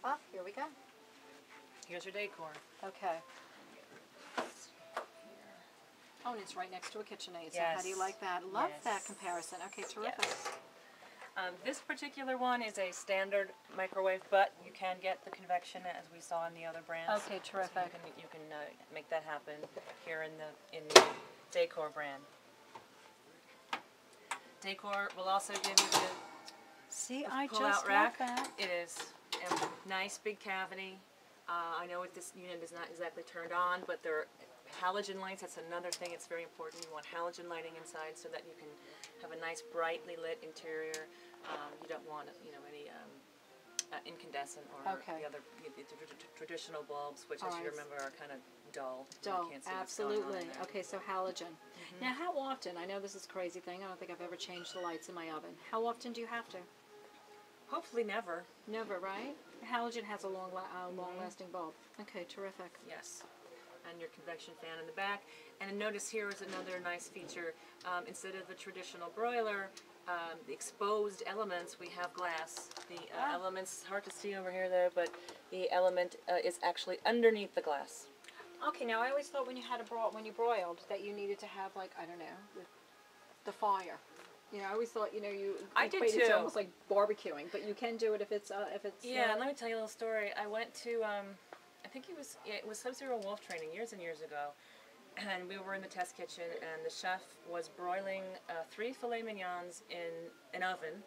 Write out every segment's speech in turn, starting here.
Ah, here we go. Here's your decor. Okay. Oh, and it's right next to a KitchenAid. So Yes. how do you like that? Love Yes. that comparison. Okay, terrific. Yes. This particular one is a standard microwave, but you can get the convection as we saw in the other brands. Okay, terrific. So you can make that happen here in the Decor brand. Decor will also give you the See, I just pull-out love rack. that. It is a nice big cavity. I know this unit is not exactly turned on, but there are halogen lights. That's another thing. It's very important. You want halogen lighting inside so that you can have a nice brightly lit interior. You don't want any incandescent or Okay. the other traditional bulbs, which, as you remember, are kind of dull. Dull, You can't see what's going on absolutely. in there. Okay, so halogen. Now, how often? I know this is a crazy thing. I don't think I've ever changed the lights in my oven. How often do you have to? Hopefully never. Never, right? Halogen has a long-lasting bulb. Okay, terrific. Yes. And your convection fan in the back. And notice here is another nice feature. Instead of a traditional broiler, the exposed elements, we have glass. The elements, hard to see over here though, but the element is actually underneath the glass. Okay, now I always thought when you broiled that you needed to have, like, I don't know, the fire. You know, I always thought, you I did equated it to too. almost like barbecuing, but you can do it if it's Yeah, and let me tell you a little story. I went to I think it was Sub-Zero Wolf training years and years ago, and we were in the test kitchen, and the chef was broiling 3 filet mignons in an oven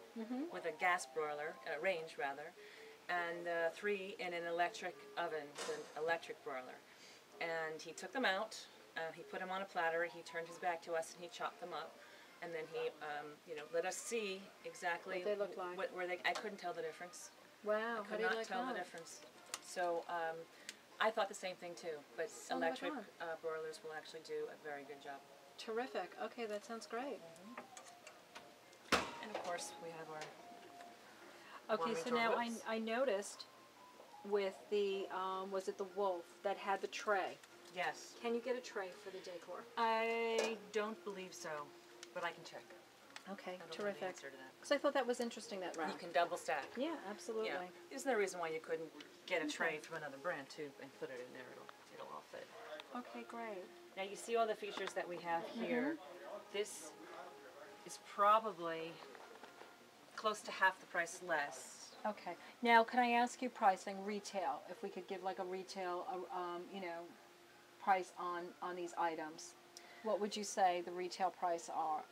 with a gas broiler, range rather, and 3 in an electric oven, an electric broiler. And he took them out, he put them on a platter, he turned his back to us, and he chopped them up. And then he, let us see exactly what they look like. where I couldn't tell the difference. Wow, I could not tell the difference. So I thought the same thing too, but electric broilers will actually do a very good job. Terrific. Okay, that sounds great. And of course we have our Okay, so now I noticed with the, was it the Wolf that had the tray? Yes. Can you get a tray for the decor? I don't believe so, but I can check. Okay, I don't know the terrific. answer to that. Because I thought that was interesting, that rack. You can double stack. Yeah, absolutely. Yeah. There's no reason why you couldn't get a tray from another brand too and put it in there. It'll all fit. Okay, great. Now you see all the features that we have here. This is probably close to half the price less. Okay. Now, can I ask you pricing, retail? If we could give like a retail, price on these items, what would you say the retail price are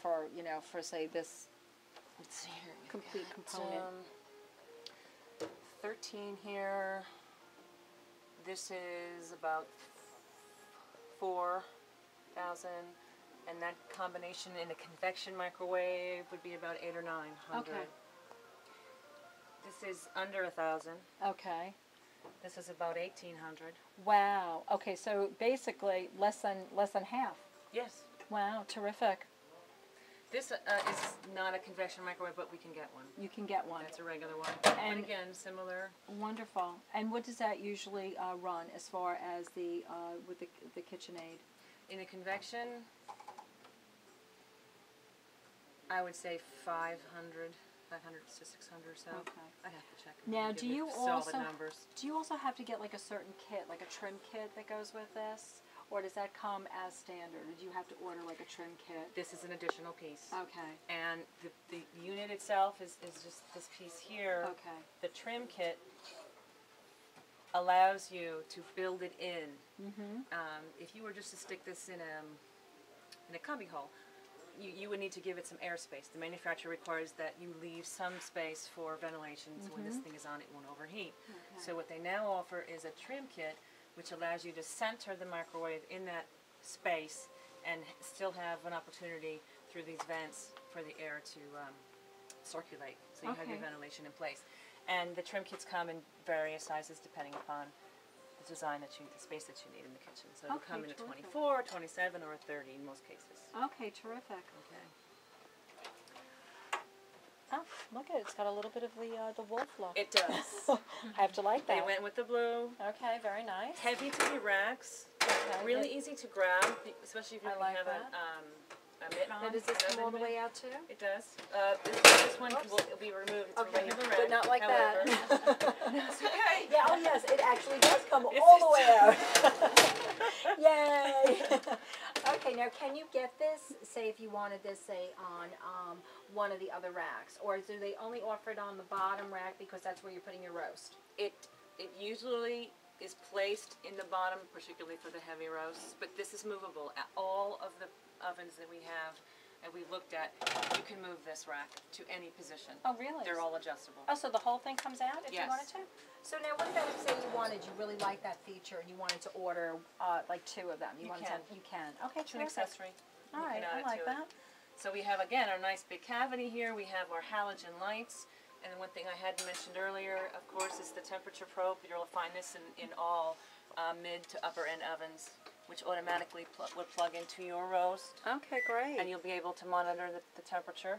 for, for say this Let's see here. complete component? 13 here. This is about 4,000, and that combination in a convection microwave would be about 800 or 900. Okay. This is under 1,000. Okay. This is about 1,800. Wow. Okay, so basically less than half. Yes. Wow, terrific. This is not a convection microwave, but we can get one. You can get one. That's a regular one. And but again, similar. Wonderful. And what does that usually run as far as the with the KitchenAid? In a convection, I would say 500 to 600 or so. Okay. I have to check. Now, do you also have to get like a certain kit, like a trim kit that goes with this, or does that come as standard? Or do you have to order like a trim kit? This is an additional piece. Okay. And the unit itself is just this piece here. Okay. The trim kit allows you to build it in. If you were just to stick this in a cubby hole, you would need to give it some airspace. The manufacturer requires that you leave some space for ventilation, so when this thing is on, it won't overheat. Okay. So what they now offer is a trim kit, which allows you to center the microwave in that space and still have an opportunity through these vents for the air to circulate. So you have your ventilation in place. And the trim kits come in various sizes depending upon the design the space that you need in the kitchen. So it'll come in a 24, 27, or a 30 in most cases. Okay, terrific. Okay. Oh, look at it. It's got a little bit of the wolf look. It does. I have to like that. They went with the blue. Okay, very nice. Heavy duty racks. Okay, Really easy to grab, especially if you I like have that. mitt on. Now, does this an come all the oven mitt. way out too? It does. This one Oops. will be removed. It's Okay, regular but red. not like However, that. That's okay. Yeah, oh yes, it actually does come This all is the way out. Yay! Okay, now can you get this, say if you wanted this, say on one of the other racks, or do they only offer it on the bottom rack because that's where you're putting your roast? It usually is placed in the bottom, particularly for the heavy roasts, but this is movable. All of the ovens that we have and we looked at, you can move this rack to any position. Oh, really? They're all adjustable. Oh, so the whole thing comes out if you Yes. wanted to? So now what about if, say, you really liked that feature and you wanted to order like 2 of them? You wanted can. To, you can. Okay, It's an terrific. accessory. All You right, can add I it like to it. that. So we have, again, our nice big cavity here. We have our halogen lights. And one thing I hadn't mentioned earlier, of course, is the temperature probe. You'll find this in all mid to upper end ovens, which automatically would plug into your roast. Okay, great. And you'll be able to monitor the temperature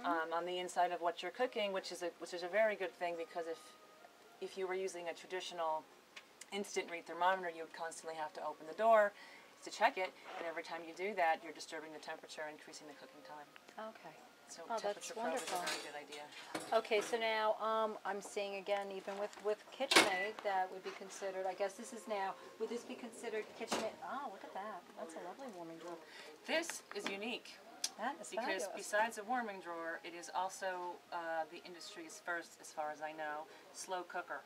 on the inside of what you're cooking, which is a very good thing, because if you were using a traditional instant read thermometer, you would constantly have to open the door to check it, and every time you do that, you're disturbing the temperature, increasing the cooking time. Okay. So Oh, that's temperature probe is a wonderful. very good idea. Okay, so now I'm seeing again, even with KitchenAid, that would be considered, I guess this is now, would this be considered KitchenAid? Oh, look at that. That's a lovely warming drawer. This is unique That is because fabulous. besides a warming drawer, it is also the industry's first, as far as I know, slow cooker.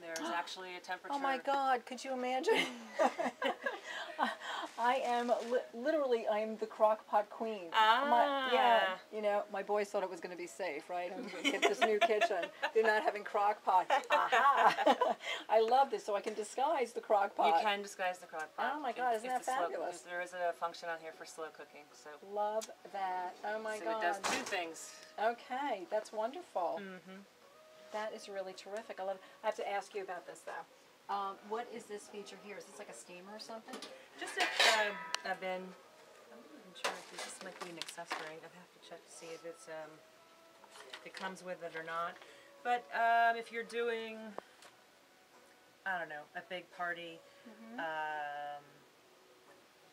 There's actually a temperature. Oh my God, could you imagine? I am literally, I'm the crock pot queen. Yeah, you know, my boys thought it was going to be safe, right? I'm going to get this new kitchen. They're not having crock pot. Aha! I love this, so I can disguise the crock pot. You can disguise the crock pot. Oh my God, isn't that It's the slow- fabulous? there is a function on here for slow cooking. So, Love that. Oh my so God. it does 2 things. Okay, that's wonderful. Mm-hmm. That is really terrific. I love it. I have to ask you about this though. What is this feature here? Is this like a steamer or something? Just a bin. I'm not even sure if this might be an accessory. I'd have to check to see if it's if it comes with it or not. But if you're doing, I don't know, a big party,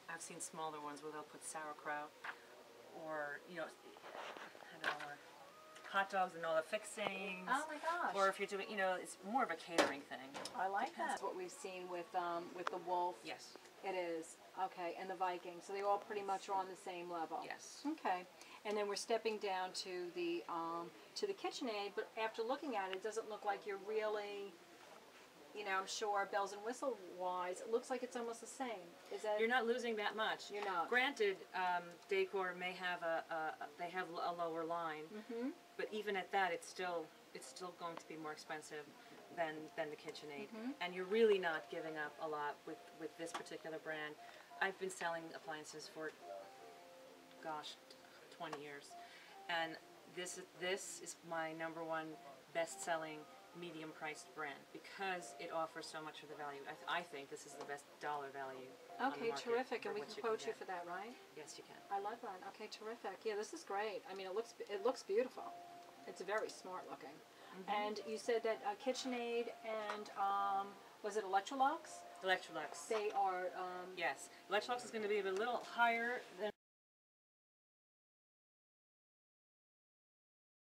I've seen smaller ones where they'll put sauerkraut or I don't know, or hot dogs and all the fixings. Oh my gosh. Or if you're doing, it's more of a catering thing. I like that. That's what we've seen with the Wolf. Yes. It is. Okay, and the Viking. So they all pretty much are on the same level. Yes. Okay. And then we're stepping down to the KitchenAid, but after looking at it, it doesn't look like you're really, I'm sure bells and whistle wise, it looks like it's almost the same. Is that? You're not losing that much. You're not. Granted, Decor may have they have a lower line, but even at that, it's still going to be more expensive than the KitchenAid, and you're really not giving up a lot with this particular brand. I've been selling appliances for, gosh, 20 years, and this is my #1 best-selling medium-priced brand because it offers so much for the value. I think this is the best dollar value. On the Okay, market terrific, and for we what can quote you get. for that, right? Yes, you can. I love that. Okay, terrific. Yeah, this is great. I mean, it looks beautiful. It's very smart looking. And you said that KitchenAid and was it Electrolux? Electrolux. They are. Yes, Electrolux is going to be a little higher